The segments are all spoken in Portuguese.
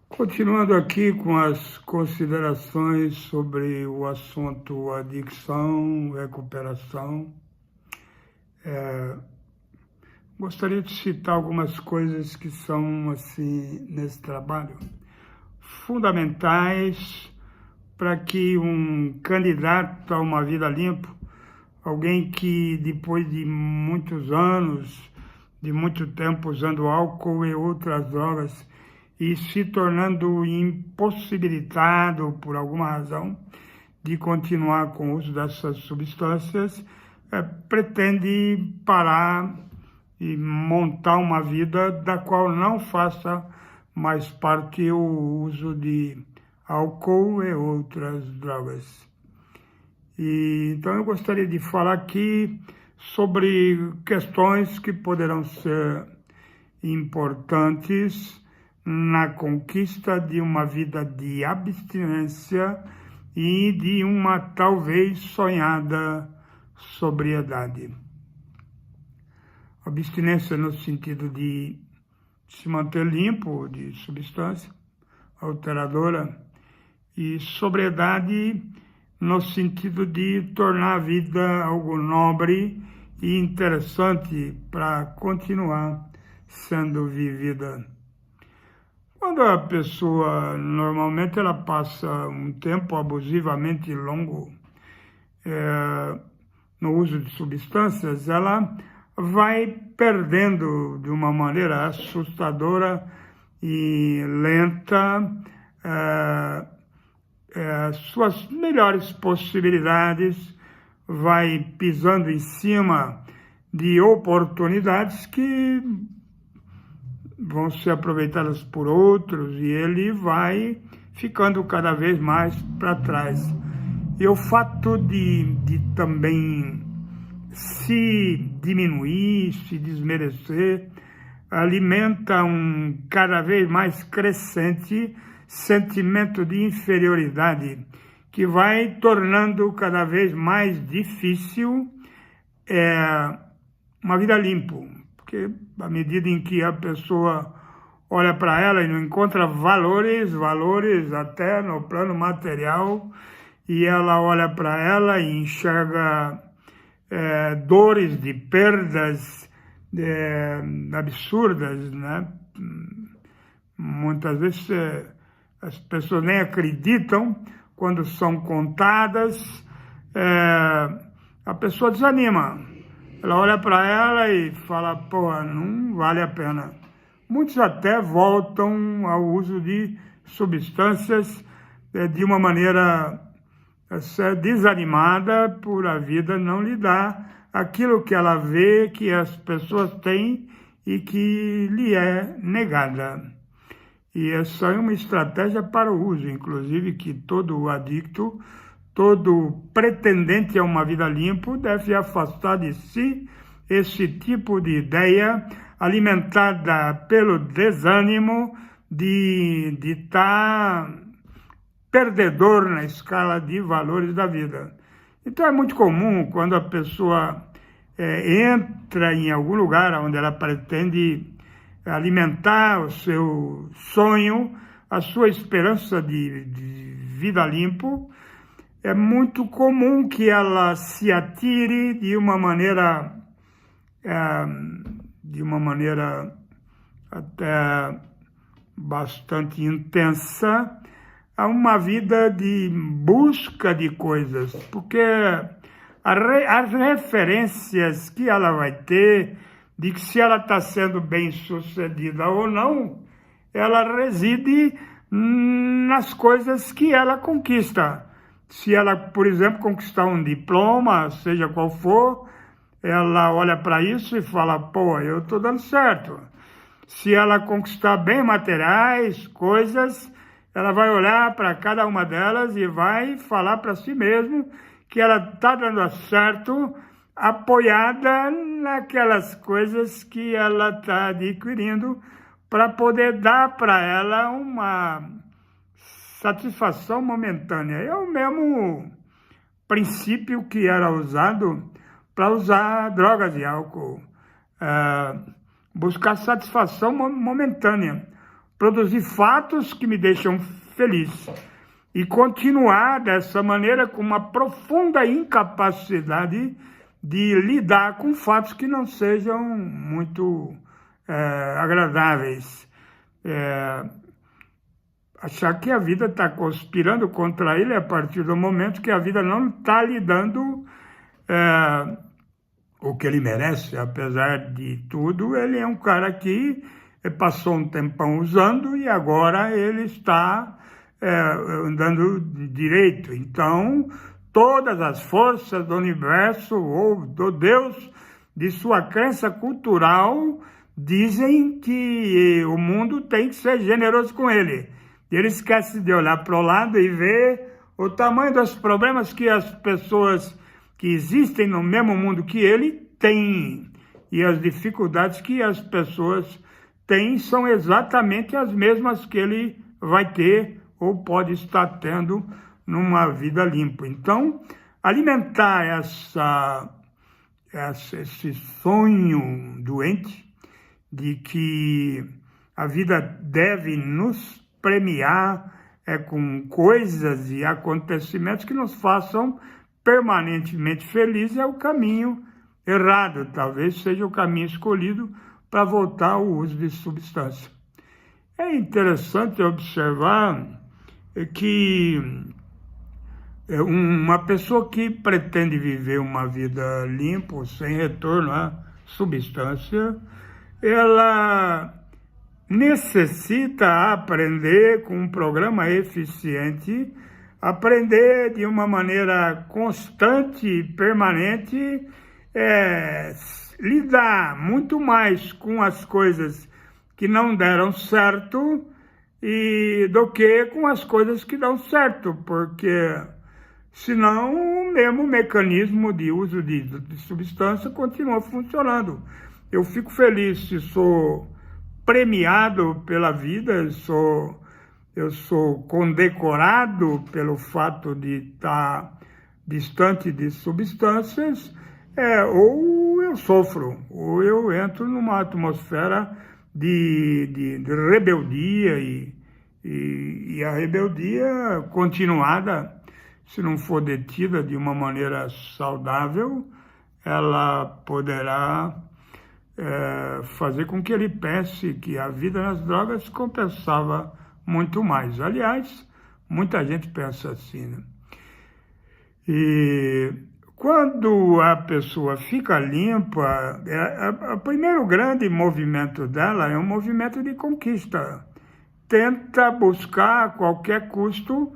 Continuando aqui com as considerações sobre o assunto adicção, recuperação, gostaria de citar algumas coisas que são, assim, nesse trabalho, fundamentais para que um candidato a uma vida limpa, alguém que depois de muitos anos, de muito tempo usando álcool e outras drogas, e se tornando impossibilitado, por alguma razão, de continuar com o uso dessas substâncias, pretende parar e montar uma vida da qual não faça mais parte o uso de álcool e outras drogas. Então eu gostaria de falar aqui sobre questões que poderão ser importantes na conquista de uma vida de abstinência e de uma talvez sonhada sobriedade. Abstinência no sentido de se manter limpo de substância alteradora e sobriedade no sentido de tornar a vida algo nobre e interessante para continuar sendo vivida. Quando a pessoa, normalmente, ela passa um tempo abusivamente longo no uso de substâncias, ela vai perdendo de uma maneira assustadora e lenta suas melhores possibilidades, vai pisando em cima de oportunidades que vão ser aproveitadas por outros e ele vai ficando cada vez mais para trás. E o fato de também se diminuir, se desmerecer, alimenta um cada vez mais crescente sentimento de inferioridade que vai tornando cada vez mais difícil uma vida limpa. Porque à medida em que a pessoa olha para ela e não encontra valores até no plano material, e ela olha para ela e enxerga dores de perdas absurdas, né? Muitas vezes as pessoas nem acreditam quando são contadas, a pessoa desanima. Ela olha para ela e fala, pô, não vale a pena. Muitos até voltam ao uso de substâncias de uma maneira desanimada por a vida não lhe dar aquilo que ela vê que as pessoas têm e que lhe é negada. E essa é uma estratégia para o uso, inclusive, que todo adicto, todo pretendente a uma vida limpa deve afastar de si esse tipo de ideia alimentada pelo desânimo de estar perdedor na escala de valores da vida. Então é muito comum quando a pessoa entra em algum lugar onde ela pretende alimentar o seu sonho, a sua esperança de vida limpo, é muito comum que ela se atire de uma maneira até bastante intensa a uma vida de busca de coisas, porque as referências que ela vai ter de que se ela está sendo bem sucedida ou não, ela reside nas coisas que ela conquista. Se ela, por exemplo, conquistar um diploma, seja qual for, ela olha para isso e fala, pô, eu estou dando certo. Se ela conquistar bem materiais, coisas, ela vai olhar para cada uma delas e vai falar para si mesmo que ela está dando certo, apoiada naquelas coisas que ela está adquirindo para poder dar para ela uma satisfação momentânea. É o mesmo princípio que era usado para usar drogas e álcool. Buscar satisfação momentânea. produzir fatos que me deixam feliz e continuar dessa maneira com uma profunda incapacidade de lidar com fatos que não sejam muito agradáveis. Achar que a vida está conspirando contra ele a partir do momento que a vida não está lhe dando o que ele merece. Apesar de tudo, ele é um cara que passou um tempão usando e agora ele está andando direito. Então, todas as forças do universo ou do Deus de sua crença cultural dizem que o mundo tem que ser generoso com ele. Ele esquece de olhar para o lado e ver o tamanho dos problemas que as pessoas que existem no mesmo mundo que ele têm. E as dificuldades que as pessoas têm são exatamente as mesmas que ele vai ter ou pode estar tendo numa vida limpa. Então, alimentar esse sonho doente de que a vida deve nos premiar com coisas e acontecimentos que nos façam permanentemente felizes é o caminho errado. Talvez seja o caminho escolhido para voltar ao uso de substância. É interessante observar que uma pessoa que pretende viver uma vida limpa, sem retorno à substância, ela necessita aprender com um programa eficiente, aprender de uma maneira constante e permanente, lidar muito mais com as coisas que não deram certo do que com as coisas que dão certo, porque senão o mesmo mecanismo de uso de substância continua funcionando. Eu fico feliz se sou premiado pela vida, eu sou condecorado pelo fato de estar distante de substâncias, ou eu sofro, ou eu entro numa atmosfera de rebeldia e a rebeldia continuada, se não for detida de uma maneira saudável, ela poderá fazer com que ele pense que a vida nas drogas compensava muito mais. Aliás, muita gente pensa assim, né? E quando a pessoa fica limpa, o primeiro grande movimento dela é um movimento de conquista. Tenta buscar a qualquer custo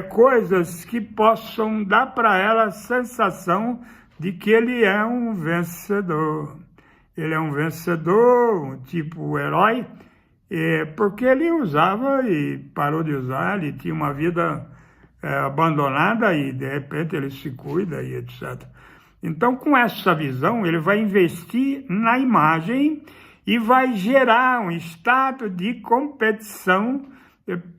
coisas que possam dar para ela a sensação de que ele é um vencedor. Ele é um vencedor, um tipo herói, porque ele usava e parou de usar, ele tinha uma vida abandonada e de repente ele se cuida e etc. Então, com essa visão, ele vai investir na imagem e vai gerar um estado de competição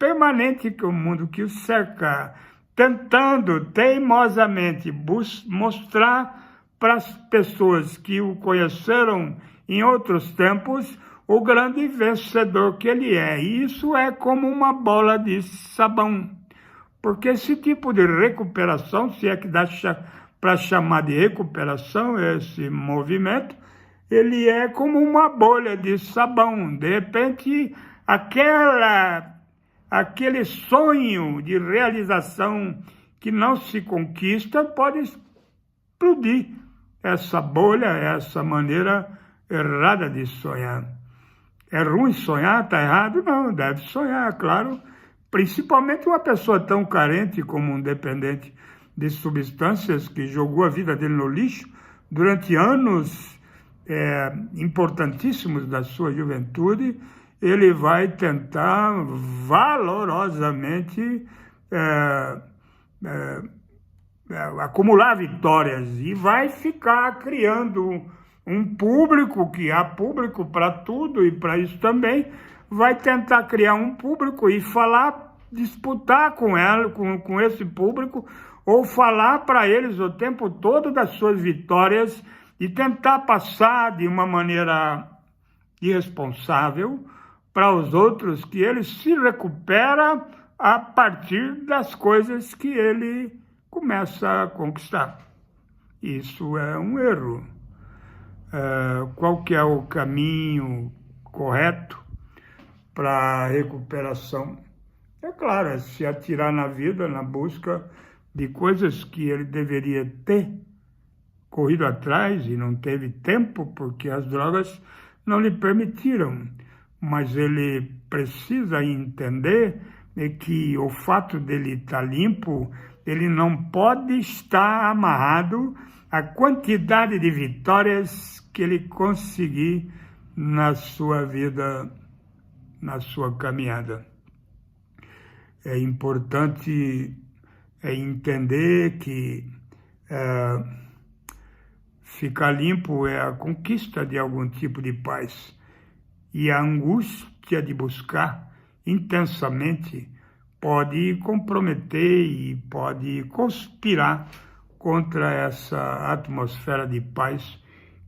permanente com o mundo que o cerca, tentando teimosamente mostrar para as pessoas que o conheceram em outros tempos o grande vencedor que ele é. E isso é como uma bola de sabão, porque esse tipo de recuperação, se é que dá para chamar de recuperação esse movimento, ele é como uma bolha de sabão. De repente, aquele sonho de realização que não se conquista pode explodir. Essa bolha, essa maneira errada de sonhar. É ruim sonhar? Está errado? Não, deve sonhar, claro. Principalmente uma pessoa tão carente como um dependente de substâncias que jogou a vida dele no lixo durante anos importantíssimos da sua juventude. Ele vai tentar valorosamente acumular vitórias e vai ficar criando um público, que há público para tudo e para isso também, vai tentar criar um público e disputar com esse público, ou falar para eles o tempo todo das suas vitórias e tentar passar de uma maneira irresponsável para os outros que ele se recupera a partir das coisas que ele começa a conquistar. Isso é um erro. Qual que é o caminho correto para a recuperação? É claro, é se atirar na vida na busca de coisas que ele deveria ter corrido atrás e não teve tempo porque as drogas não lhe permitiram. Mas ele precisa entender que o fato dele estar limpo, ele não pode estar amarrado à quantidade de vitórias que ele conseguir na sua vida, na sua caminhada. É importante entender que ficar limpo é a conquista de algum tipo de paz. E a angústia de buscar intensamente pode comprometer e pode conspirar contra essa atmosfera de paz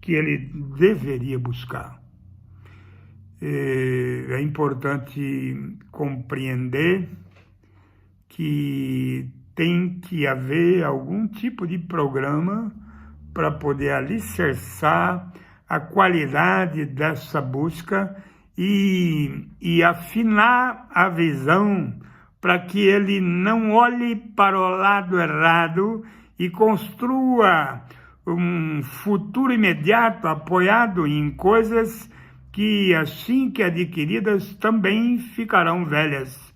que ele deveria buscar. É importante compreender que tem que haver algum tipo de programa para poder alicerçar a qualidade dessa busca e afinar a visão para que ele não olhe para o lado errado e construa um futuro imediato apoiado em coisas que, assim que adquiridas, também ficarão velhas.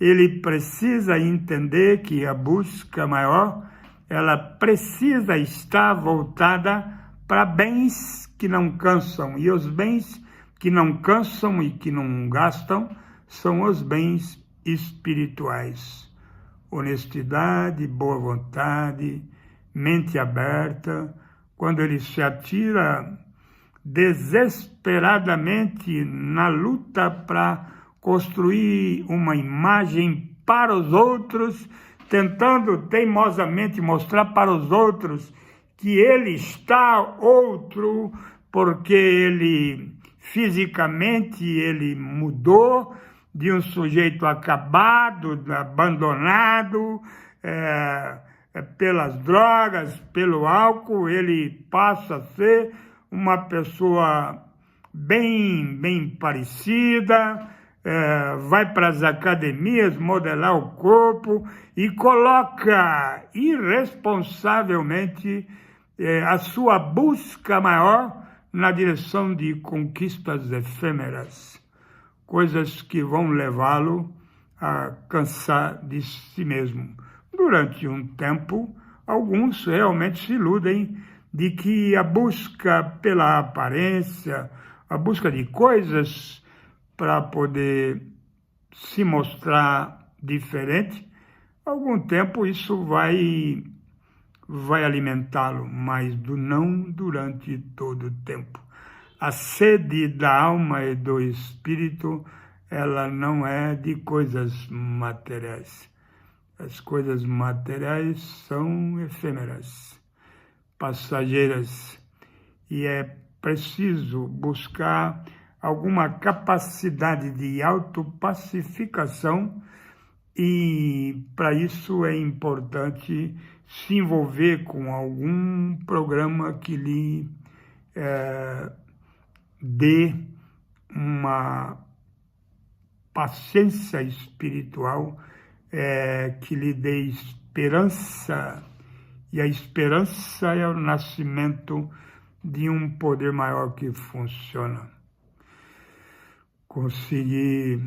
Ele precisa entender que a busca maior, ela precisa estar voltada para bens que não cansam. E os bens que não cansam e que não gastam são os bens espirituais. Honestidade, boa vontade, mente aberta. Quando ele se atira desesperadamente na luta para construir uma imagem para os outros, tentando teimosamente mostrar para os outros que ele está outro, porque ele fisicamente ele mudou de um sujeito acabado, abandonado pelas drogas, pelo álcool, ele passa a ser uma pessoa bem parecida, vai para as academias modelar o corpo e coloca irresponsavelmente a sua busca maior na direção de conquistas efêmeras, coisas que vão levá-lo a cansar de si mesmo. Durante um tempo, alguns realmente se iludem de que a busca pela aparência, a busca de coisas para poder se mostrar diferente, algum tempo isso vai alimentá-lo, mas não durante todo o tempo. A sede da alma e do espírito, ela não é de coisas materiais. As coisas materiais são efêmeras, passageiras, e é preciso buscar alguma capacidade de autopacificação, e para isso é importante se envolver com algum programa que lhe dê uma paciência espiritual, que lhe dê esperança, e a esperança é o nascimento de um poder maior que funciona. Conseguir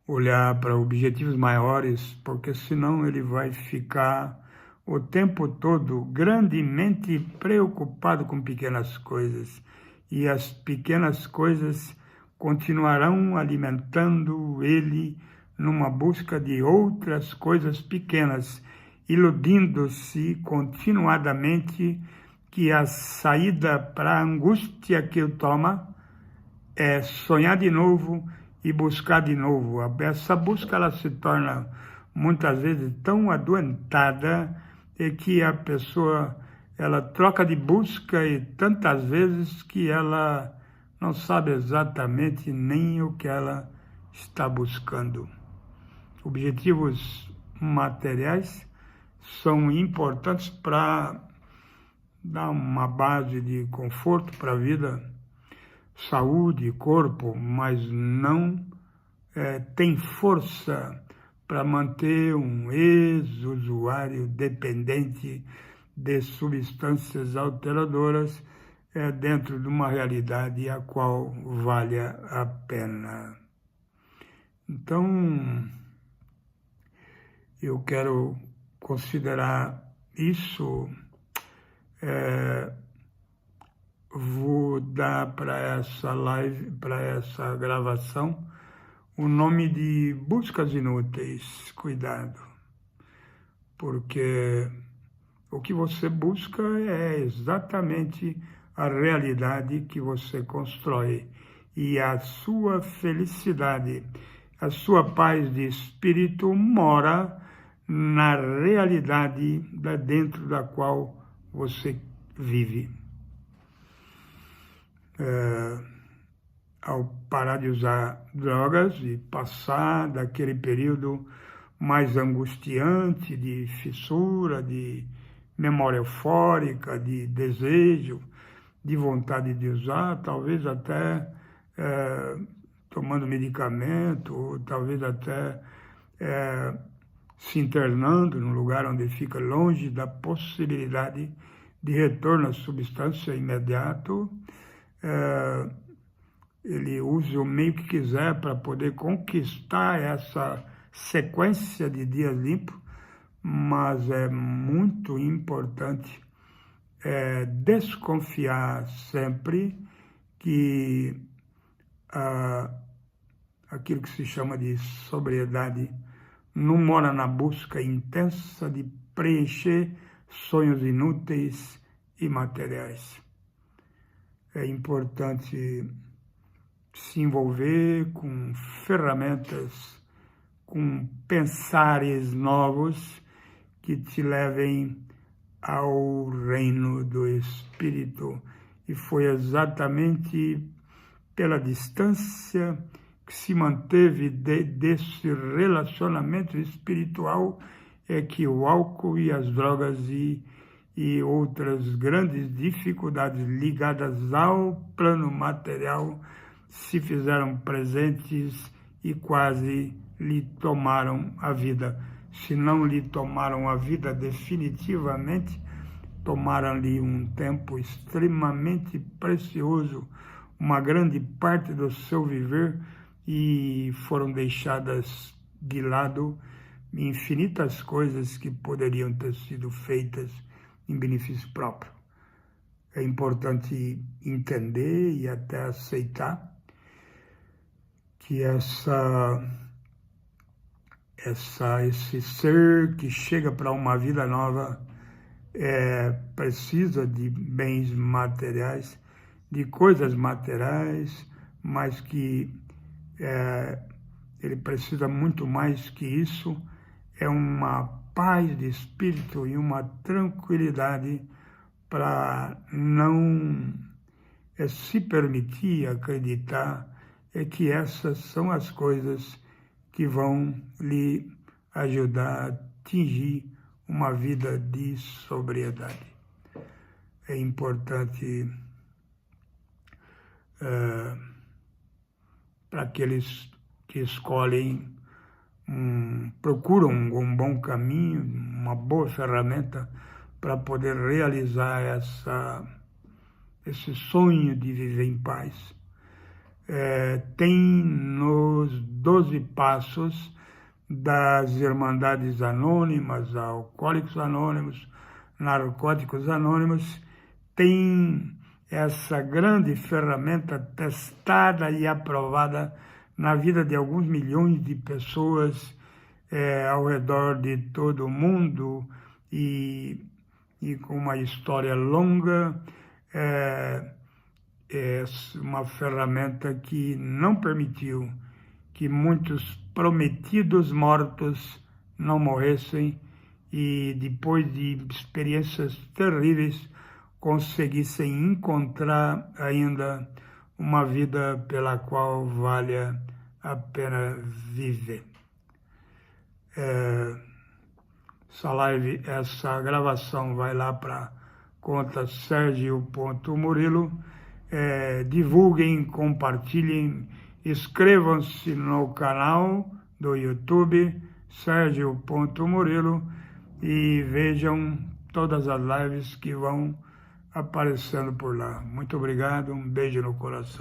olhar para objetivos maiores, porque senão ele vai ficar o tempo todo grandemente preocupado com pequenas coisas, e as pequenas coisas continuarão alimentando ele numa busca de outras coisas pequenas, iludindo-se continuadamente que a saída para a angústia que o toma é sonhar de novo e buscar de novo. Essa busca ela se torna muitas vezes tão adoentada que a pessoa ela troca de busca e tantas vezes que ela não sabe exatamente nem o que ela está buscando. Objetivos materiais são importantes para dar uma base de conforto para a vida, saúde, corpo, mas não tem força para manter um ex-usuário dependente de substâncias alteradoras dentro de uma realidade a qual valha a pena. Então, eu quero considerar isso, vou dar para essa live, para essa gravação, o nome de buscas inúteis. Cuidado, porque o que você busca é exatamente a realidade que você constrói, e a sua felicidade, a sua paz de espírito mora na realidade dentro da qual você vive. Ao parar de usar drogas e passar daquele período mais angustiante de fissura, de memória eufórica, de desejo, de vontade de usar, talvez até tomando medicamento, ou talvez até se internando num lugar onde fica longe da possibilidade de retorno à substância imediato, ele usa o meio que quiser para poder conquistar essa sequência de dias limpos, mas é muito importante desconfiar sempre que aquilo que se chama de sobriedade não mora na busca intensa de preencher sonhos inúteis e materiais. É importante se envolver com ferramentas, com pensares novos que te levem ao reino do Espírito. E foi exatamente pela distância que se manteve desse relacionamento espiritual que o álcool e as drogas e outras grandes dificuldades ligadas ao plano material se fizeram presentes e quase lhe tomaram a vida. Se não lhe tomaram a vida definitivamente, tomaram-lhe um tempo extremamente precioso, uma grande parte do seu viver, e foram deixadas de lado infinitas coisas que poderiam ter sido feitas em benefício próprio. É importante entender e até aceitar que esse ser que chega para uma vida nova precisa de bens materiais, de coisas materiais, mas que ele precisa muito mais que isso, é uma paz de espírito e uma tranquilidade para não se permitir acreditar que essas são as coisas que vão lhe ajudar a atingir uma vida de sobriedade. É importante para aqueles que escolhem, procuram um bom caminho, uma boa ferramenta para poder realizar esse sonho de viver em paz. Tem nos 12 passos das Irmandades Anônimas, Alcoólicos Anônimos, Narcóticos Anônimos, tem essa grande ferramenta testada e aprovada na vida de alguns milhões de pessoas ao redor de todo o mundo e com uma história longa. É uma ferramenta que não permitiu que muitos prometidos mortos não morressem e, depois de experiências terríveis, conseguissem encontrar ainda uma vida pela qual vale a pena viver. Essa gravação vai lá para conta Sergio.Murilo. Divulguem, compartilhem, inscrevam-se no canal do YouTube Sergio.Murilo e vejam todas as lives que vão aparecendo por lá. Muito obrigado, um beijo no coração.